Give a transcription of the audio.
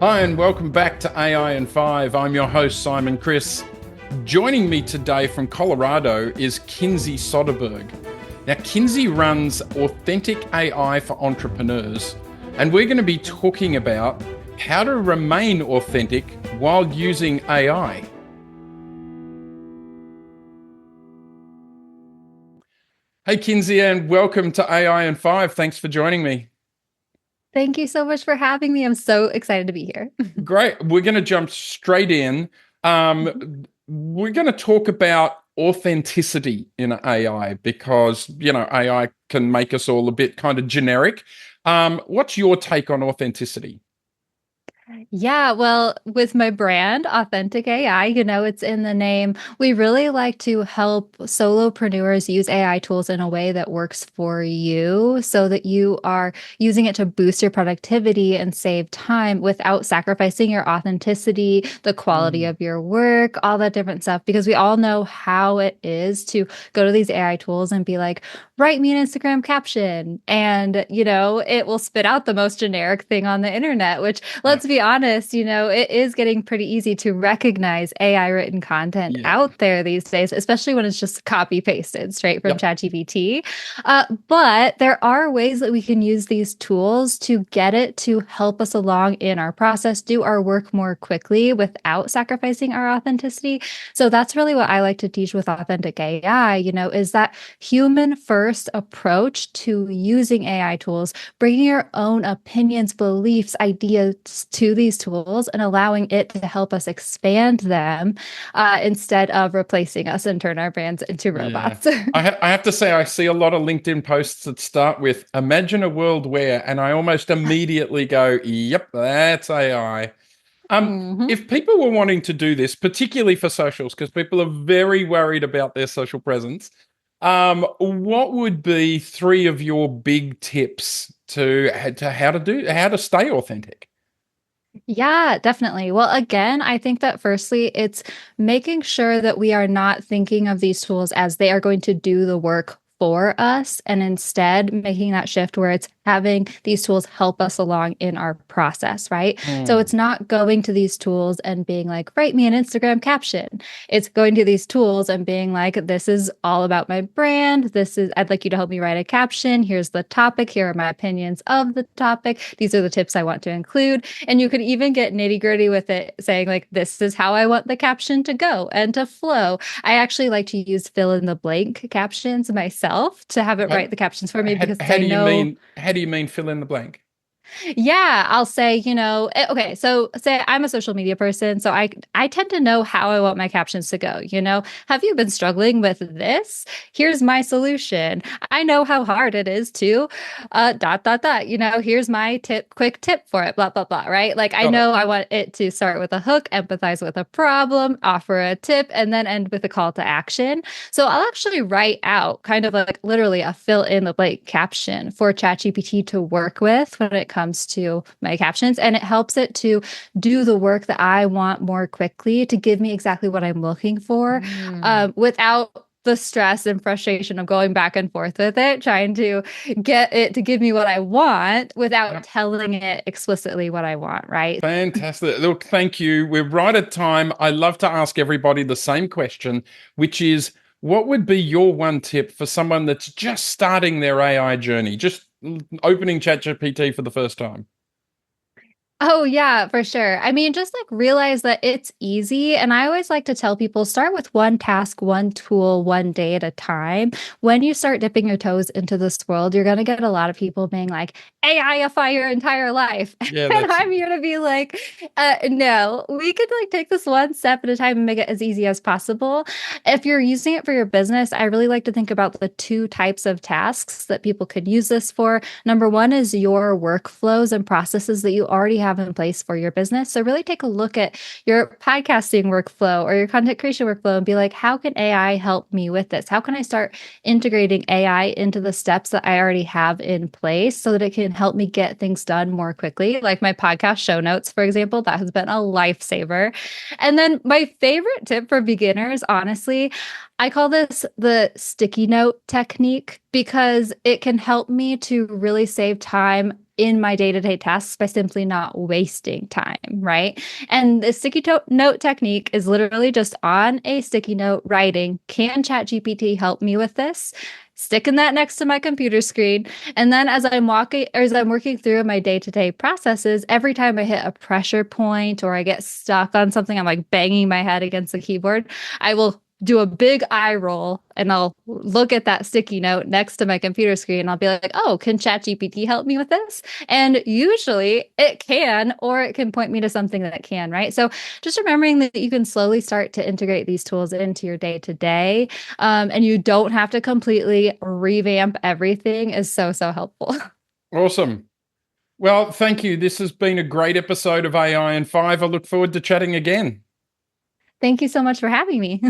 Hi, and welcome back to AI in 5. I'm your host, Simon Chris. Joining me today from Colorado is Kinsey Soderberg. Now, Kinsey runs Authentic AI for Entrepreneurs, and we're going to be talking about how to remain authentic while using AI. Hey, Kinsey, and welcome to AI in 5. Thanks for joining me. Thank you so much for having me. I'm so excited to be here. Great. We're going to jump straight in. We're going to talk about authenticity in AI because, AI can make us all a bit kind of generic. What's your take on authenticity? Yeah, well, with my brand, Authentic AI, it's in the name. We really like to help solopreneurs use AI tools in a way that works for you so that you are using it to boost your productivity and save time without sacrificing your authenticity, the quality Mm, of your work, all that different stuff. Because we all know how it is to go to these AI tools and be like, write me an Instagram caption. And, it will spit out the most generic thing on the internet, which yeah, let's be honest, it is getting pretty easy to recognize AI written content yeah, out there these days, especially when it's just copy pasted straight from yep. ChatGPT. But there are ways that we can use these tools to get it to help us along in our process, do our work more quickly without sacrificing our authenticity. So that's really what I like to teach with Authentic AI, is that human first approach to using AI tools, bringing your own opinions, beliefs, ideas to these tools and allowing it to help us expand them instead of replacing us and turn our brands into Yeah. robots. I have to say, I see a lot of LinkedIn posts that start with imagine a world where, and I almost immediately go, yep, that's AI. hmm If people were wanting to do this, particularly for socials, because people are very worried about their social presence, what would be three of your big tips to how to stay authentic? Yeah, definitely. Well, again, I think that firstly, it's making sure that we are not thinking of these tools as they are going to do the work for us, and instead making that shift where it's having these tools help us along in our process, right? So Mm, it's not going to these tools and being like, write me an Instagram caption. It's going to these tools and being like, this is all about my brand. I'd like you to help me write a caption. Here's the topic. Here are my opinions of the topic. These are the tips I want to include. And you could even get nitty gritty with it, saying, like, this is how I want the caption to go and to flow. I actually like to use fill in the blank captions myself to have it how, write the captions for me because how I do you know. mean? How do you mean fill in the blank? Yeah, I'll say, okay, so say I'm a social media person, so I tend to know how I want my captions to go, Have you been struggling with this? Here's my solution. I know how hard it is to dot dot dot, here's my quick tip for it, blah blah blah, right? Like I Got it. know I want it to start with a hook, empathize with a problem, offer a tip, and then end with a call to action. So I'll actually write out kind of like literally a fill in the blank caption for ChatGPT to work with when it comes to my captions. And it helps it to do the work that I want more quickly to give me exactly what I'm looking for Mm, without the stress and frustration of going back and forth with it, trying to get it to give me what I want without yep. telling it explicitly what I want, right? Fantastic. Look, thank you. We're right at time. I love to ask everybody the same question, which is what would be your one tip for someone that's just starting their AI journey, just opening ChatGPT for the first time? Oh, yeah, for sure. I mean, just like realize that it's easy. And I always like to tell people start with one task, one tool, one day at a time. When you start dipping your toes into this world, you're going to get a lot of people being like, AI-ify your entire life. Yeah, And that's I'm here to be like, no, we could like take this one step at a time and make it as easy as possible. If you're using it for your business, I really like to think about the two types of tasks that people could use this for. Number one is your workflows and processes that you already have in place for your business. So really take a look at your podcasting workflow or your content creation workflow and be like, how can AI help me with this? How can I start integrating AI into the steps that I already have in place so that it can help me get things done more quickly? Like my podcast show notes, for example, that has been a lifesaver. And then my favorite tip for beginners, honestly, I call this the sticky note technique because it can help me to really save time in my day-to-day tasks by simply not wasting time, right? And the note technique is literally just on a sticky note writing, can ChatGPT help me with this? Sticking that next to my computer screen. And then as I'm walking or as I'm working through my day-to-day processes, every time I hit a pressure point or I get stuck on something, I'm like banging my head against the keyboard, I will do a big eye roll and I'll look at that sticky note next to my computer screen and I'll be like, oh, can ChatGPT help me with this? And usually it can, or it can point me to something that can, right? So just remembering that you can slowly start to integrate these tools into your day to day. And you don't have to completely revamp everything is so, so helpful. Awesome. Well, thank you. This has been a great episode of AI in 5. I look forward to chatting again. Thank you so much for having me.